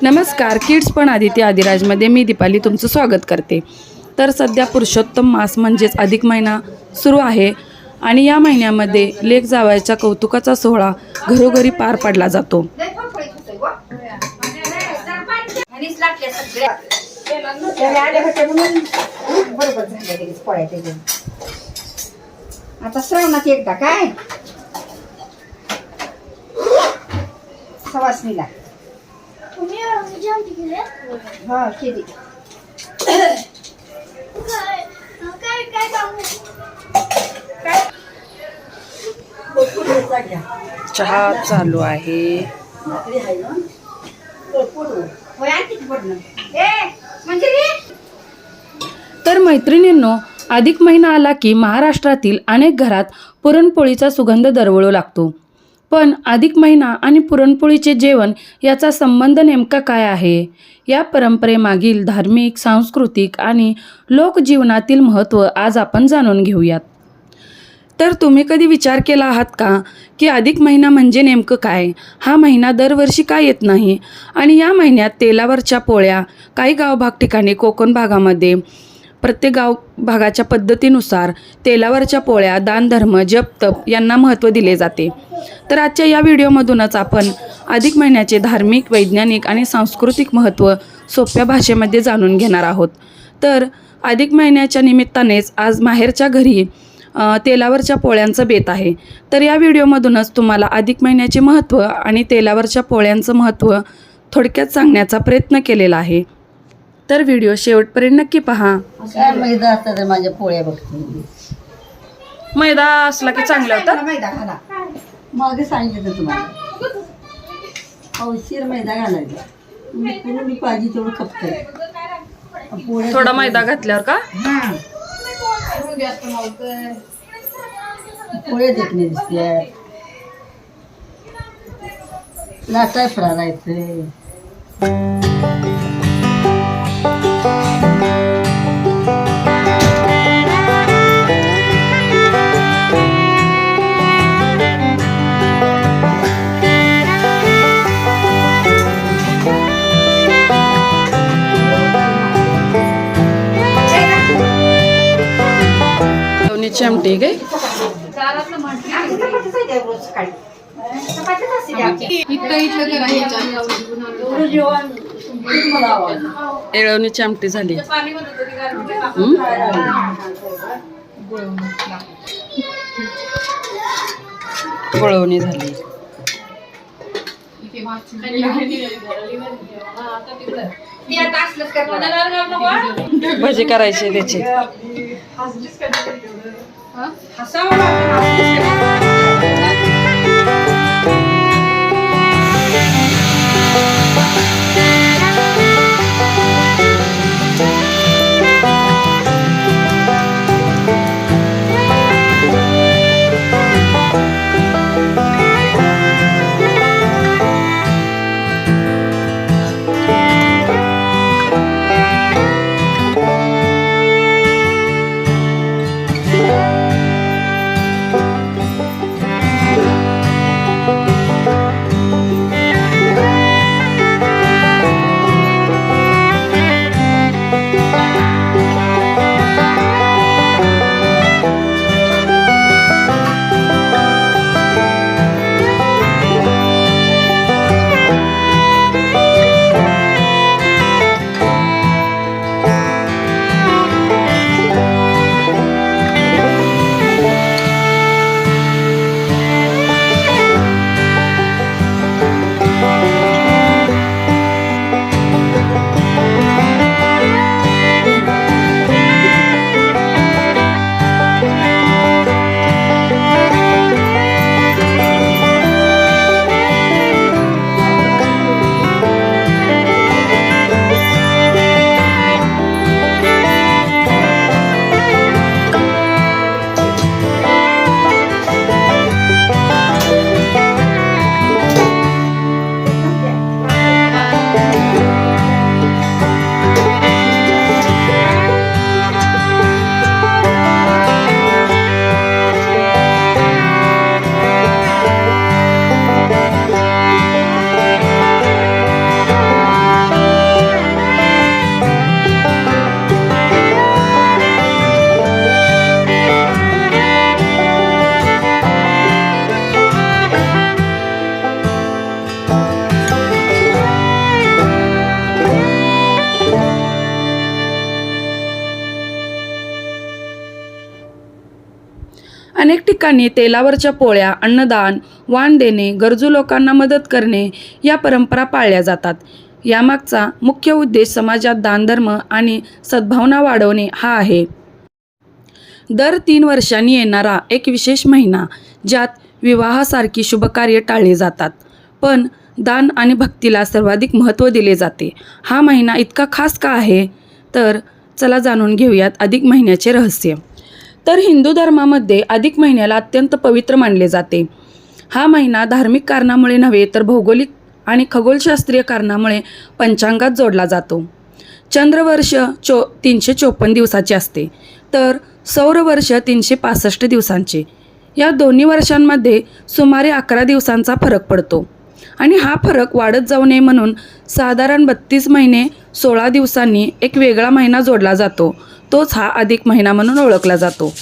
नमस्कार, किड्स पण आदिती आदिराजमध्ये मी दीपाली तुमचं स्वागत करते। तर सध्या पुरुषोत्तम मास म्हणजेच अधिक महिना सुरू आहे आणि या महिन्यामध्ये लेक जावयाच्या कौतुकाचा सोहळा घरोघरी पार पडला जातो। आता श्रावणात एकदा काय सवासणीला हा केली चहा चालू आहे। तर मैत्रिणींनो, अधिक महिना आला की महाराष्ट्रातील अनेक घरात पुरणपोळीचा सुगंध दरवळू लागतो। पण अधिक महिना आणि पुरणपोळीचे जेवण याचा संबंध नेमका काय आहे? या परंपरेमागील धार्मिक, सांस्कृतिक आणि लोकजीवनातील महत्त्व आज आपण जाणून घेऊयात। तर तुम्ही कधी विचार केला आहात का की अधिक महिना म्हणजे नेमकं काय? हा महिना दरवर्षी का येत नाही? आणि या महिन्यात तेलावरच्या पोळ्या, काही गावभाग ठिकाणी कोकण भागामध्ये प्रत्येक गाव भागाच्या पद्धतीनुसार तेलावरच्या पोळ्या, दानधर्म, जप तप यांना महत्त्व दिले जाते। तर आजच्या या व्हिडिओमधूनच आपण अधिक महिन्याचे धार्मिक, वैज्ञानिक आणि सांस्कृतिक महत्त्व सोप्या भाषेमध्ये जाणून घेणार आहोत। तर अधिक महिन्याच्या निमित्तानेच आज माहेरच्या घरी तेलावरच्या पोळ्यांचं बेत आहे। तर या व्हिडिओमधूनच तुम्हाला अधिक महिन्याचे महत्त्व आणि तेलावरच्या पोळ्यांचं महत्त्व थोडक्यात सांगण्याचा प्रयत्न केलेला आहे। तर व्हिडिओ शेवटपर्यंत नक्की पहा। मैदा असता तर माझ्या पोळ्या बघते। मैदा असला की चांगला होता। मैदा घाला, मागे सांगितलं तुम्हाला औशीर मैदा घालायचा। मी पाहिजे तेवढं खपतंय थोडा मैदा घातल्यावर का पोळ्या देखणे दिसते, लाटाय फ्रायचे। चमटी गे एळवणी चमटी झाली। गुळवणी झाली। भजी करायची त्याची। अनेक ठिकाणी तेलावरच्या पोळ्या, अन्नदान, वाण देणे, गरजू लोकांना मदत करणे या परंपरा पाळल्या जातात. यामागचा मुख्य उद्देश समाजात दानधर्म आणि सद्भावना वाढवणे हा आहे. दर 3 वर्षांनी येणारा एक विशेष महिना ज्यात विवाहासारखी शुभकार्य टाळली जातात, पण दान आणि भक्तीला सर्वाधिक महत्त्व दिले जाते. हा महिना इतका खास का आहे? तर चला जाणून घेऊयात अधिक महिन्याचे रहस्य. तर हिंदू धर्मामध्ये अधिक महिन्याला अत्यंत पवित्र मानले जाते. हा महिना धार्मिक कारणामुळे नव्हे तर भौगोलिक आणि खगोलशास्त्रीय कारणामुळे पंचांगात जोडला जातो. चंद्रवर्ष 354 दिवसाचे असते, तर सौरवर्ष 365 दिवसांचे. या दोन्ही वर्षांमध्ये सुमारे 11 दिवसांचा फरक पडतो आणि हा फरक वाढत जाऊ नये म्हणून साधारण 32 महिने 16 दिवसांनी एक वेगळा महिना जोडला जातो. तोच हा अधिक महिना म्हणून ओळखला जातो.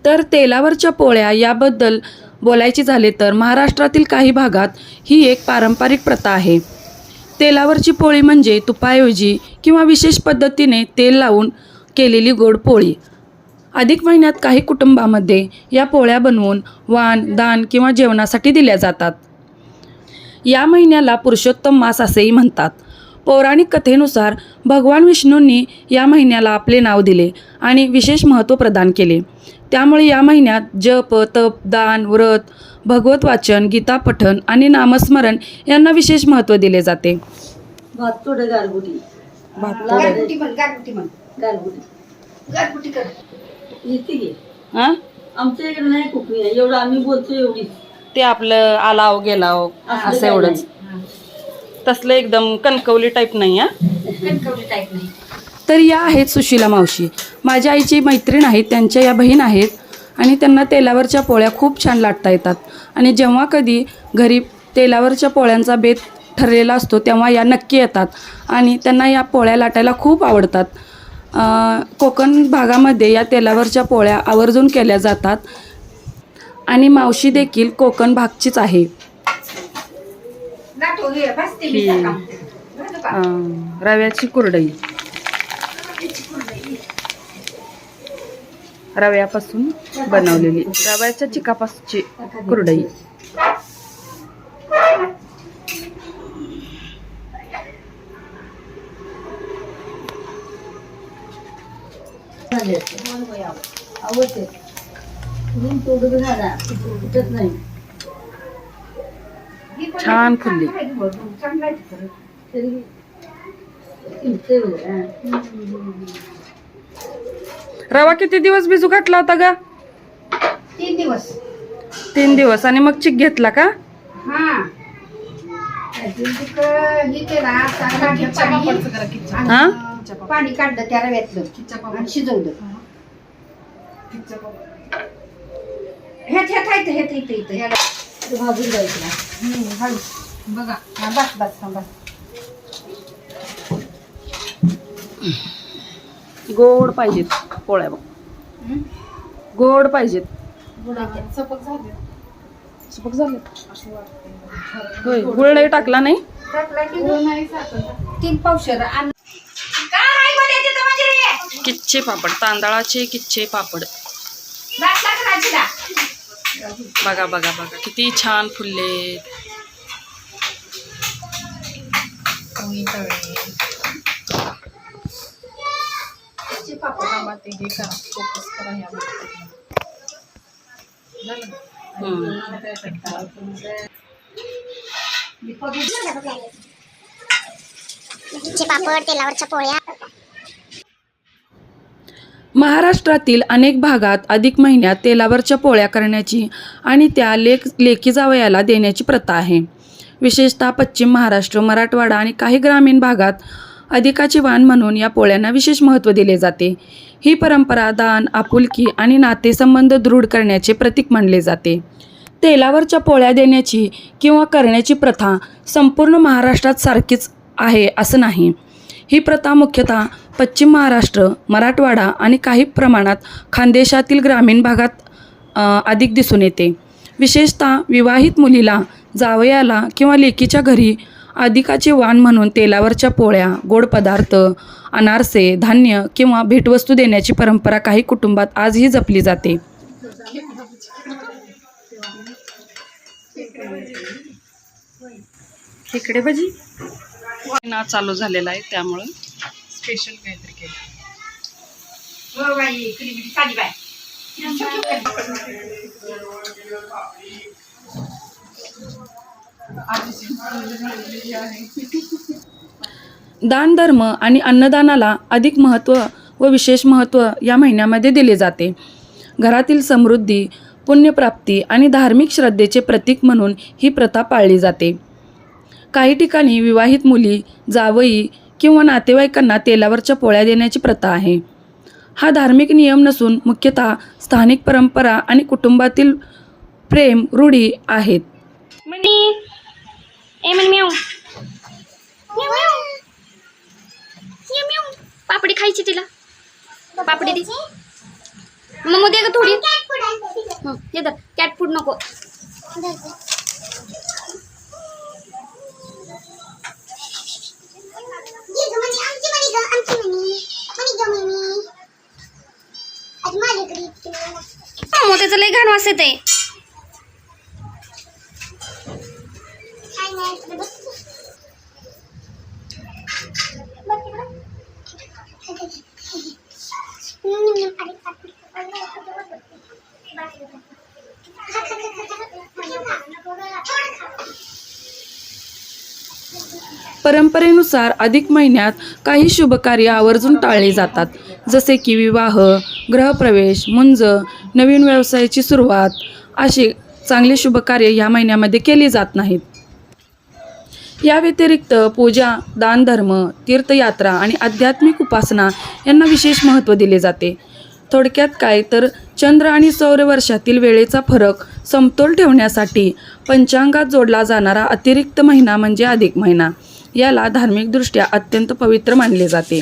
तर तेलावरच्या पोळ्या याबद्दल बोलायचे झाले तर महाराष्ट्रातील काही भागात ही एक पारंपरिक प्रथा आहे. तेलावरची पोळी म्हणजे तुपाऐवजी किंवा विशेष पद्धतीने तेल लावून केलेली गोड पोळी. अधिक महिन्यात काही कुटुंबामध्ये या पोळ्या बनवून वाण, दान किंवा जेवणासाठी दिल्या जातात. या महिन्याला पुरुषोत्तम मास असेही म्हणतात. पौराणिक कथेनुसार भगवान विष्णूंनी या महिन्याला आपले नाव दिले आणि विशेष महत्त्व प्रदान केले. त्यामुळे या महिन्यात जप, तप, दान, व्रत, भगवत वाचन, गीता पठण आणि नामस्मरण यांना विशेष महत्त्व दिले जाते. भात थोडं गारगुटी गारगुटी कर येते की. हां, आमच्या इकडे नाही कुकरी आहे, एवढं आम्ही बोलतो एवढी. ते आपलं आलाव गेलाव असं एवढंच. तसलं एकदम कणकवली टाईप नाही. कणकवली टाईप नाही. तर या आहेत सुशीला मावशी, माझ्या आईची मैत्रीण आहेत. त्यांच्या या बहीण आहेत आणि त्यांना तेलावरच्या पोळ्या खूप छान लाटता येतात. आणि जेव्हा कधी घरी तेलावरच्या पोळ्यांचा बेत ठरलेला असतो तेव्हा या नक्की येतात आणि त्यांना या पोळ्या लाटायला खूप आवडतात. कोकण भागामध्ये या तेलावरच्या पोळ्या आवर्जून केल्या जातात आणि मावशी देखील कोकण भागचीच आहे. रव्याची कुरडई, रव्यापासून बनवलेली रव्याच्या चिकापासूनची कुरडई. आवडते तोडून घाला उठत नाही. छान फुलली. रवा किती दिवस भिजू घातला होता ग? 3 दिवस. 3 दिवस. आणि मग चिक घेतला का? हा पाणी काढलं त्या रव्यातलं आणि शिजवलं. भाजून जायचं बघा. बस बस बस. गोड पाहिजेत पोळ्या बघ. गोड पाहिजेत. सपक झाले सपक झाले. असं वाटतं. होय, गुळ नाही टाकला नाही. नाही साखर. 3 पावशेर आणि काय बोलते तिथं म्हणजे रे किच्चे पापड, तांदळाचे किच्चे पापड. बाटला करायचा. बघा बघा बघा किती छान फुलले. कमी तळे पापडामध्ये हे करा, फोकस करा ह्यामध्ये. झालं ना? चे पापड, तेलावरच्या पोळ्या. महाराष्ट्रातील अनेक भागात अधिक महिन्यात तेलावरच्या पोळ्या करण्याची आणि त्या लेकी जावयाला देण्याची प्रथा आहे. विशेषतः पश्चिम महाराष्ट्र, मराठवाडा आणि काही ग्रामीण भागात अधिकाचे वाण म्हणून या पोळ्यांना विशेष महत्त्व दिले जाते. ही परंपरा दान, आपुलकी आणि नातेसंबंध दृढ करण्याचे प्रतीक मानले जाते. तेलावरच्या पोळ्या देण्याची किंवा करण्याची प्रथा संपूर्ण महाराष्ट्रात सारखीच आहे असं नाही. ही प्रथा मुख्यतः पश्चिम महाराष्ट्र, मराठवाडा आणि काही प्रमाणात खानदेशातील ग्रामीण भागात अधिक दिसून येते. विशेषतः विवाहित मुलीला, जावयाला किंवा लेकीच्या घरी अधिकाचे वाण म्हणून तेलावरच्या पोळ्या, गोड पदार्थ, अनारसे, धान्य किंवा भेटवस्तू देण्याची परंपरा काही कुटुंबात आजही जपली जाते. खेकडे भजी ना चालू झालेला आहे त्यामुळं स्पेशल काहीतरी केलं. हो बाई क्रीम साडी बाय. दान धर्म आणि अन्नदानाला अधिक महत्त्व व विशेष महत्त्व या महिन्यामध्ये दिले जाते. घरातील समृद्धी, पुण्यप्राप्ती आणि धार्मिक श्रद्धेचे प्रतीक म्हणून ही प्रथा पाळली जाते. काही ठिकाणी विवाहित मुली, जावई किंवा नातेवाईकांना तेलावरच्या पोळ्या देण्याची प्रथा आहे. हा धार्मिक नियम नसून मुख्यतः स्थानिक परंपरा आणि कुटुंबातील प्रेम रूढी आहेत. पापडी खायची तिला. पापडी दे मग दे ग थोडी. हे तर कॅट फूड नको. त्याचं लय घाण वास येते. परंपरेनुसार अधिक महिन्यात काही शुभकार्य आवर्जून टाळली जातात, जसे की विवाह, गृहप्रवेश, मुंज, नवीन व्यवसायाची सुरुवात अशी चांगली शुभकार्य या महिन्यामध्ये केली जात नाहीत. या व्यतिरिक्त पूजा, दानधर्म, तीर्थयात्रा आणि आध्यात्मिक उपासना यांना विशेष महत्त्व दिले जाते. थोडक्यात काय तर चंद्र आणि सौरवर्षातील वेळेचा फरक समतोल ठेवण्यासाठी पंचांगात जोडला जाणारा अतिरिक्त महिना म्हणजे अधिक महिना. याला धार्मिकदृष्ट्या अत्यंत पवित्र मानले जाते.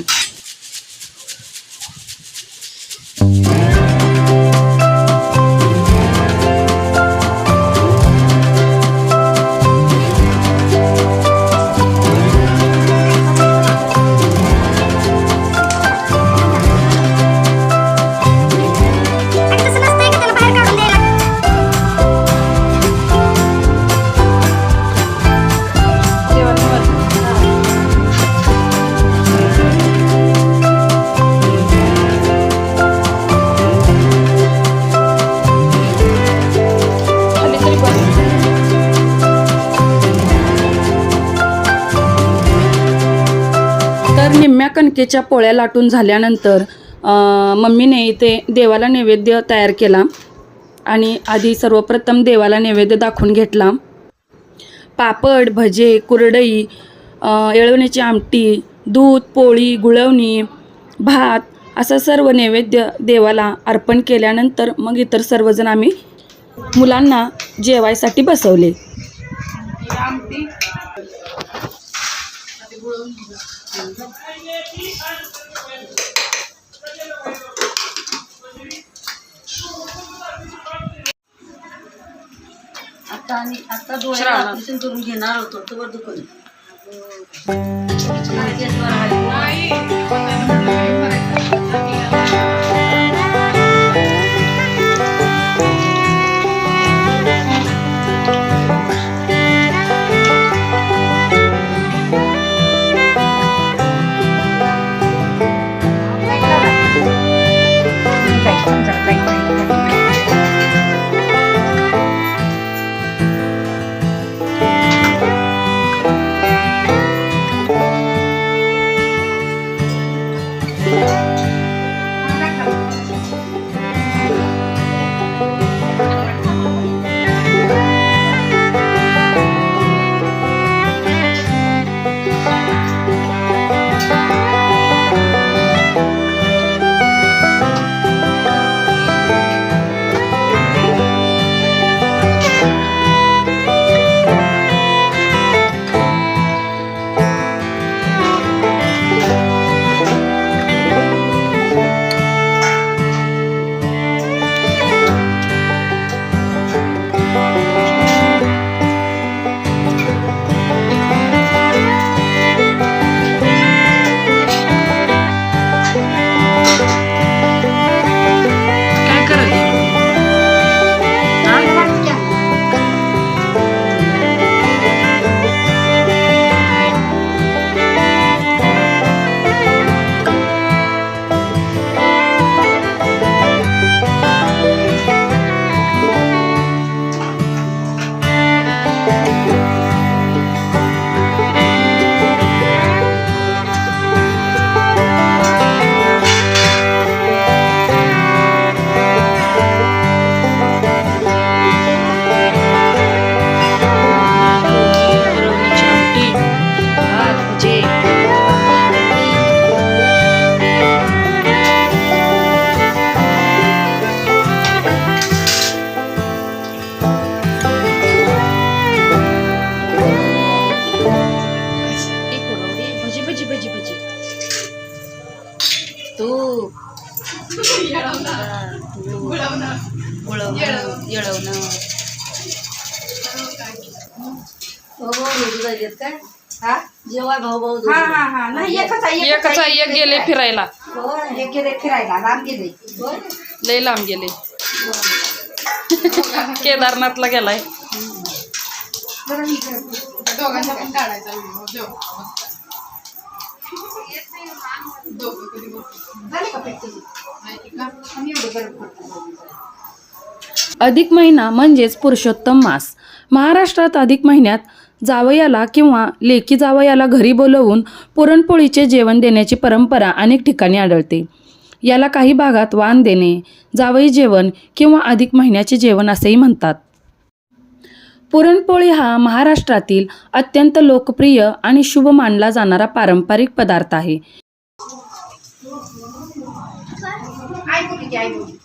तर निम्म्या कणकेच्या पोळ्या लाटून झाल्यानंतर मम्मीने इथे देवाला नैवेद्य तयार केला आणि आधी सर्वप्रथम देवाला नैवेद्य दाखवून घेतला. पापड, भजे, कुरडई, येळवण्याची आमटी, दूध, पोळी, गुळवणी, भात असं सर्व नैवेद्य देवाला अर्पण केल्यानंतर मग इतर सर्वजण आम्ही मुलांना जेवायसाठी बसवले. आमटी आम्ही आता डोळ्याला ऑपरेशन करून घेणार होतो तर दुखून नाही काय करत आहे? वरवण्याची आमटी, भात, भजे. भजी भजी भजी भजी तूप येळवणं काय हा जेव्हा भाऊ हा हा हा नाही एकच आहे एकच आहे, एक गेले फिरायला, हो हे गेले फिरायला राम गेले लय लांब गेले. केदारनाथला गेलाय. जरा इकडे. दोघांचा पण काढायचा व्हिडिओ दोघं कधी बघतो झाले का पेटते माहिती का आम्ही एवढे गरम करतो. अधिक महिना म्हणजेच पुरुषोत्तम मास. महाराष्ट्रात अधिक महिन्यात जावयाला किंवा लेकी जावयाला घरी बोलवून पुरणपोळीचे जेवण देण्याची परंपरा अनेक ठिकाणी आढळते. याला काही भागात वाण देणे, जावई जेवण किंवा अधिक महिन्याचे जेवण असेही म्हणतात. पुरणपोळी हा महाराष्ट्रातील अत्यंत लोकप्रिय आणि शुभ मानला जाणारा पारंपरिक पदार्थ आहे. आई बोली की आई बोली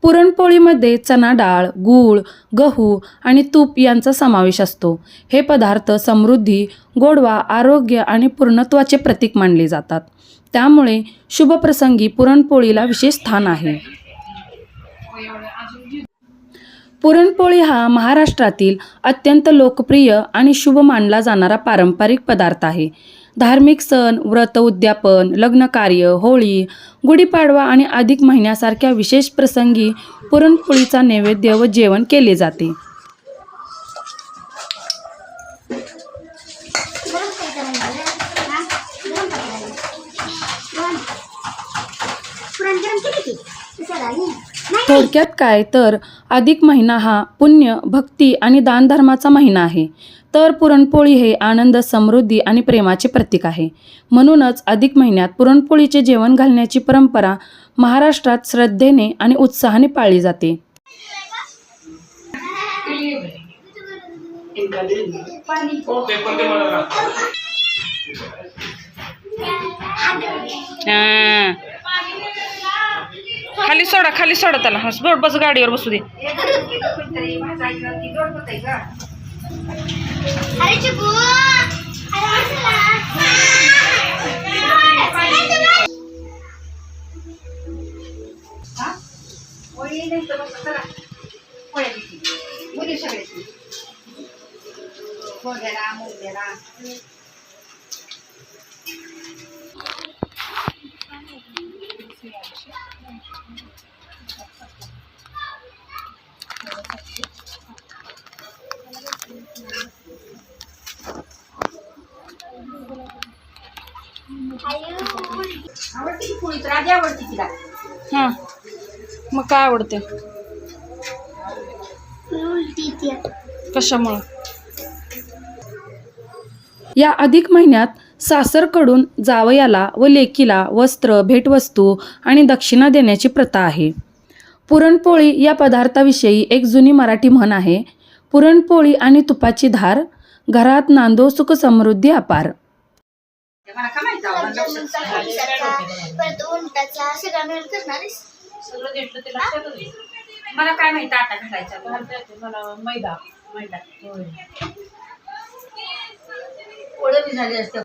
पुरणपोळीमध्ये चणा डाळ, गूळ, गहू आणि तूप यांचा समावेश असतो. हे पदार्थ समृद्धी, गोडवा, आरोग्य आणि पूर्णत्वाचे प्रतीक मानले जातात. त्यामुळे शुभप्रसंगी पुरणपोळीला विशेष स्थान आहे. पुरणपोळी हा महाराष्ट्रातील अत्यंत लोकप्रिय आणि शुभ मानला जाणारा पारंपरिक पदार्थ आहे. धार्मिक सण, व्रत उद्यापन, लग्नकार्य, होळी, गुढीपाडवा आणि अधिक महिन्यासारख्या विशेष प्रसंगी पुरणपोळीचा नैवेद्य व जेवण केले जाते. थोडक्यात काय तर अधिक महिना हा पुण्य, भक्ती आणि दानधर्माचा महिना आहे. तर पुरणपोळी हे आनंद, समृद्धी आणि प्रेमाचे प्रतीक आहे. म्हणूनच अधिक महिन्यात पुरणपोळीचे जेवण घालण्याची परंपरा महाराष्ट्रात श्रद्धेने आणि उत्साहाने पाळली जाते. खाली सोडा त्याला. हस बस गाडीवर बसू दे. कोणतरी भाजायचं ती जोड होतंय ग. अरे चिकू पोळी नाही तर बस करा. पोळ्या दिली. मुली सगळ्याची. मोगऱ्याला मोगऱ्याला. आवडते की पोळी तर आधी आवडते तिला. हां मग काय आवडते कशामुळं? या अधिक महिन्यात सासरकडून जावयाला व लेकीला वस्त्र, भेटवस्तू आणि दक्षिणा देण्याची प्रथा आहे. पुरणपोळी या पदार्थाविषयी एक जुनी मराठी म्हण आहे. पुरणपोळी आणि तुपाची धार, घरात नांदो सुख समृद्धी अपार. मला का माहिती मला काय माहिती आटा घालायचा. मैदा पोळं बी झाली असते.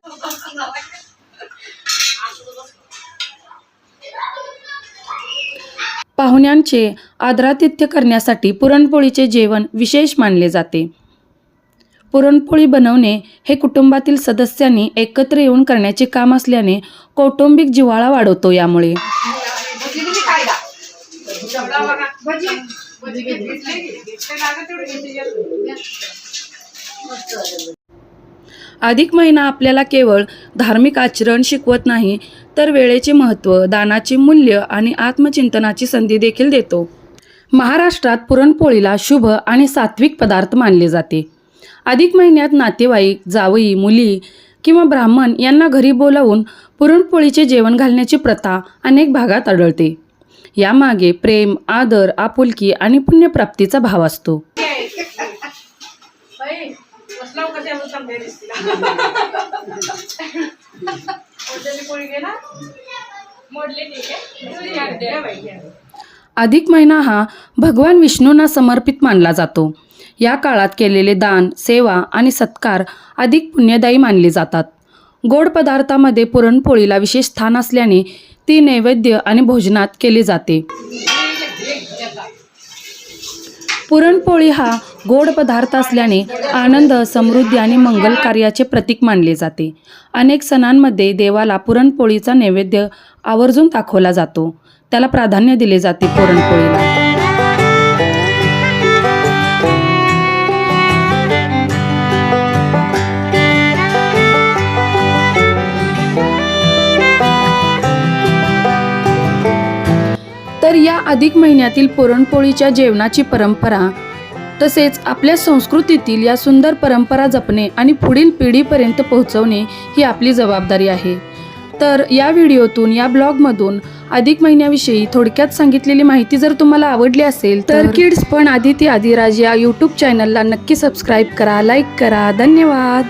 पाहुण्यांचे आदरातिथ्य करण्यासाठी पुरणपोळीचे जेवण विशेष मानले जाते. पुरणपोळी बनवणे हे कुटुंबातील सदस्यांनी एकत्र येऊन करण्याचे काम असल्याने कौटुंबिक जिव्हाळा वाढवतो. यामुळे भजी किती खायला. भजी भजी घेतली ते लागत तेवढी घेतली. अधिक महिना आपल्याला केवळ धार्मिक आचरण शिकवत नाही, तर वेळेचे महत्त्व, दानाचे मूल्य आणि आत्मचिंतनाची संधी देखील देतो. महाराष्ट्रात पुरणपोळीला शुभ आणि सात्विक पदार्थ मानले जाते. अधिक महिन्यात नातेवाईक, जावई, मुली किंवा ब्राह्मण यांना घरी बोलावून पुरणपोळीचे जेवण घालण्याची प्रथा अनेक भागात आढळते. यामागे प्रेम, आदर, आपुलकी आणि पुण्यप्राप्तीचा भाव असतो. पोळी घे ना. मोडली ठीक आहे. अधिक महिना हा भगवान विष्णूंना समर्पित मानला जातो. या काळात केलेले दान, सेवा आणि सत्कार अधिक पुण्यदायी मानले जातात. गोड पदार्थामध्ये पुरणपोळीला विशेष स्थान असल्याने ती नैवेद्य आणि भोजनात केली जाते. पुरणपोळी हा गोड पदार्थ असल्याने आनंद, समृद्धी आणि मंगल कार्याचे प्रतीक मानले जाते. अनेक सणांमध्ये देवाला पुरणपोळीचा नैवेद्य आवर्जून दाखवला जातो. त्याला प्राधान्य दिले जाते पुरणपोळीला. तर या अधिक महिन्यातील पुरणपोळीच्या जेवणाची परंपरा तसेच आपल्या संस्कृतीतील या सुंदर परंपरा जपणे आणि पुढील पिढीपर्यंत पोहोचवणे ही आपली जबाबदारी आहे. तर या व्हिडिओतून, या ब्लॉगमधून अधिक महिन्याविषयी थोडक्यात सांगितलेली माहिती जर तुम्हाला आवडली असेल तर किड्स फन आदिती आदिराज या यूट्यूब चॅनलला नक्की सबस्क्राईब करा, लाईक करा. धन्यवाद.